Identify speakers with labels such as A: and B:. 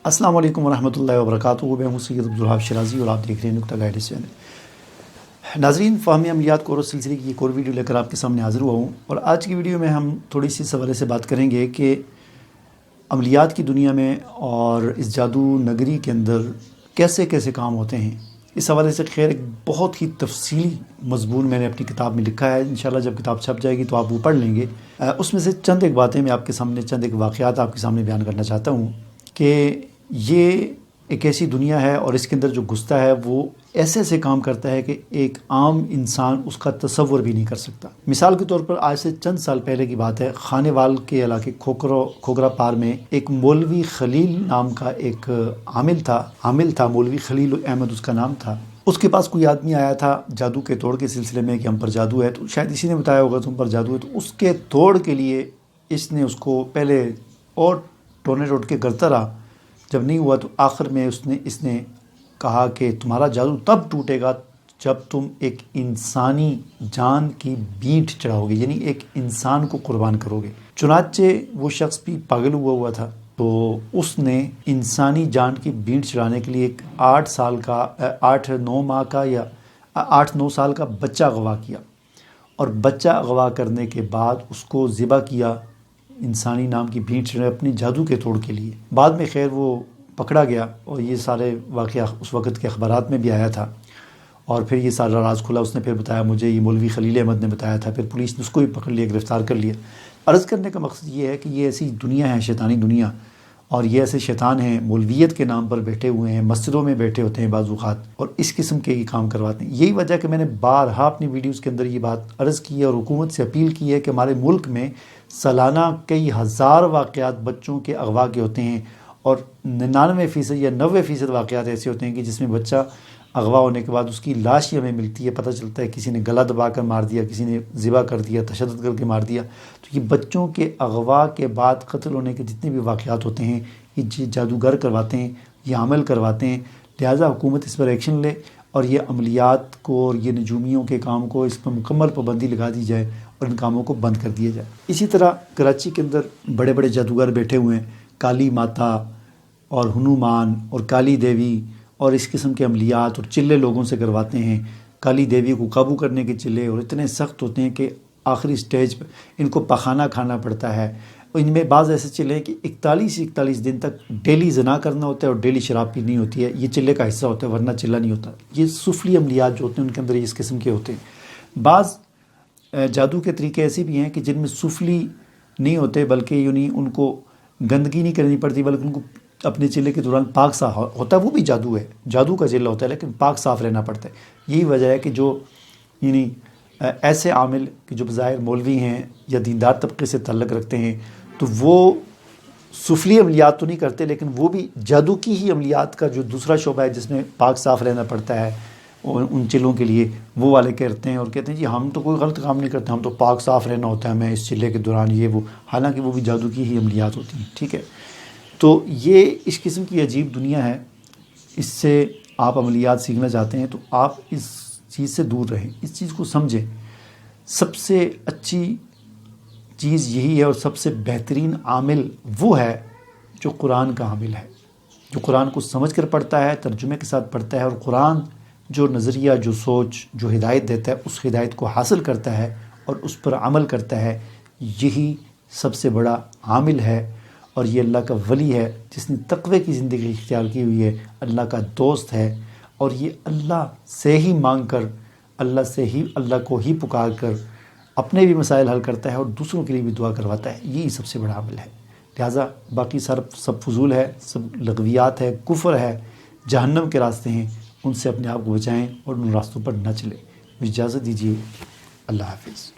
A: السلام علیکم ورحمۃ اللہ وبرکاتہ. میں ہوں سید عبدالوہاب شرازی اور آپ دیکھ رہے ہیں نکتا گائیڈ چینل. ناظرین، فہمی عملیات کورس سلسلے کی ایک اور ویڈیو لے کر آپ کے سامنے حاضر ہوا ہوں، اور آج کی ویڈیو میں ہم تھوڑی سی اس حوالے سے بات کریں گے کہ عملیات کی دنیا میں اور اس جادو نگری کے اندر کیسے کیسے کام ہوتے ہیں. اس حوالے سے خیر ایک بہت ہی تفصیلی مضمون میں نے اپنی کتاب میں لکھا ہے. انشاءاللہ جب کتاب چھپ جائے گی تو آپ وہ پڑھ لیں گے. اس میں سے چند ایک باتیں میں آپ کے سامنے، چند ایک واقعات آپ کے سامنے بیان کرنا چاہتا ہوں کہ یہ ایک ایسی دنیا ہے اور اس کے اندر جو گھستا ہے وہ ایسے ایسے کام کرتا ہے کہ ایک عام انسان اس کا تصور بھی نہیں کر سکتا. مثال کے طور پر آج سے چند سال پہلے کی بات ہے، خانے وال کے علاقے کھوکرا پار میں ایک مولوی خلیل نام کا ایک عامل تھا. مولوی خلیل احمد اس کا نام تھا. اس کے پاس کوئی آدمی آیا تھا جادو کے توڑ کے سلسلے میں کہ ہم پر جادو ہے، تو شاید اسی نے بتایا ہوگا تم پر جادو ہے. تو اس کے توڑ کے لیے اس نے اس کو پہلے اور ٹوٹ کے کرتا رہا. جب نہیں ہوا تو آخر میں اس نے کہا کہ تمہارا جادو تب ٹوٹے گا جب تم ایک انسانی جان کی بینٹ چڑھاؤ گے، یعنی ایک انسان کو قربان کرو گے. چنانچہ وہ شخص بھی پاگل ہوا تھا، تو اس نے انسانی جان کی بینٹ چڑھانے کے لیے ایک 8-9 سال کا بچہ اغوا کیا، اور بچہ اغوا کرنے کے بعد اس کو ذبح کیا انسانی نام کی بھینٹ چڑھے اپنے جادو کے توڑ کے لیے. بعد میں خیر وہ پکڑا گیا اور یہ سارے واقعہ اس وقت کے اخبارات میں بھی آیا تھا، اور پھر یہ سارا راز کھلا. اس نے پھر بتایا مجھے، یہ مولوی خلیل احمد نے بتایا تھا. پھر پولیس نے اس کو بھی پکڑ لیا، گرفتار کر لیا. عرض کرنے کا مقصد یہ ہے کہ یہ ایسی دنیا ہے، شیطانی دنیا، اور یہ ایسے شیطان ہیں مولویت کے نام پر بیٹھے ہوئے ہیں، مسجدوں میں بیٹھے ہوتے ہیں بعض اوقات، اور اس قسم کے یہ کام کرواتے ہیں. یہی وجہ کہ میں نے بارہا اپنی ویڈیوز کے اندر یہ بات عرض کی ہے اور حکومت سے اپیل کی ہے کہ ہمارے ملک میں سالانہ کئی ہزار واقعات بچوں کے اغوا کے ہوتے ہیں، اور 99% یا 90% واقعات ایسے ہوتے ہیں کہ جس میں بچہ اغوا ہونے کے بعد اس کی لاش ہی ہمیں ملتی ہے. پتہ چلتا ہے کسی نے گلا دبا کر مار دیا، کسی نے ذبح کر دیا، تشدد کر کے مار دیا. تو یہ بچوں کے اغوا کے بعد قتل ہونے کے جتنے بھی واقعات ہوتے ہیں یہ جادوگر کرواتے ہیں، یہ عمل کرواتے ہیں. لہٰذا حکومت اس پر ایکشن لے اور یہ عملیات کو اور یہ نجومیوں کے کام کو اس پر مکمل پابندی لگا دی جائے اور ان کاموں کو بند کر دیا جائے. اسی طرح کراچی کے اندر بڑے بڑے جادوگر بیٹھے ہوئے ہیں، کالی ماتا اور ہنومان اور کالی دیوی، اور اس قسم کے عملیات اور چلے لوگوں سے کرواتے ہیں. کالی دیوی کو قابو کرنے کے چلے اور اتنے سخت ہوتے ہیں کہ آخری سٹیج پہ ان کو پخانہ کھانا پڑتا ہے. ان میں بعض ایسے چلے ہیں کہ 41 دن تک ڈیلی زنا کرنا ہوتا ہے اور ڈیلی شراب پینی ہوتی ہے. یہ چلے کا حصہ ہوتا ہے، ورنہ چلہ نہیں ہوتا. یہ سفلی عملیات جو ہوتے ہیں ان کے اندر اس قسم کے ہوتے ہیں. بعض جادو کے طریقے ایسے بھی ہیں کہ جن میں سفلی نہیں ہوتے، بلکہ یعنی ان کو گندگی نہیں کرنی پڑتی، بلکہ ان کو اپنے چلے کے دوران پاک صاف ہوتا ہے. وہ بھی جادو ہے، جادو کا چلہ ہوتا ہے، لیکن پاک صاف رہنا پڑتا ہے. یہی وجہ ہے کہ جو یعنی ایسے عامل کہ جو بظاہر مولوی ہیں یا دیندار طبقے سے تعلق رکھتے ہیں، تو وہ سفلی عملیات تو نہیں کرتے، لیکن وہ بھی جادو کی ہی عملیات کا جو دوسرا شعبہ ہے جس میں پاک صاف رہنا پڑتا ہے ان چلوں کے لیے، وہ والے کرتے ہیں اور کہتے ہیں جی ہم تو کوئی غلط کام نہیں کرتے، ہم تو پاک صاف رہنا ہوتا ہے ہمیں اس چلے کے دوران، یہ وہ. حالانکہ وہ بھی جادو کی ہی عملیات ہوتی ہیں. ٹھیک ہے، تو یہ اس قسم کی عجیب دنیا ہے. اس سے آپ عملیات سیکھنا چاہتے ہیں تو آپ اس چیز سے دور رہیں، اس چیز کو سمجھیں. سب سے اچھی چیز یہی ہے اور سب سے بہترین عامل وہ ہے جو قرآن کا عامل ہے، جو قرآن کو سمجھ کر پڑھتا ہے، ترجمے کے ساتھ پڑھتا ہے، اور قرآن جو نظریہ، جو سوچ، جو ہدایت دیتا ہے اس ہدایت کو حاصل کرتا ہے اور اس پر عمل کرتا ہے. یہی سب سے بڑا عامل ہے، اور یہ اللہ کا ولی ہے جس نے تقوی کی زندگی اختیار کی ہوئی ہے، اللہ کا دوست ہے، اور یہ اللہ سے ہی مانگ کر، اللہ کو ہی پکار کر اپنے بھی مسائل حل کرتا ہے اور دوسروں کے لیے بھی دعا کرواتا ہے. یہی سب سے بڑا عمل ہے. لہٰذا باقی سب فضول ہے، سب لغویات ہے، کفر ہے، جہنم کے راستے ہیں. ان سے اپنے آپ کو بچائیں اور ان راستوں پر نہ چلیں. اجازت دیجیے. اللہ حافظ.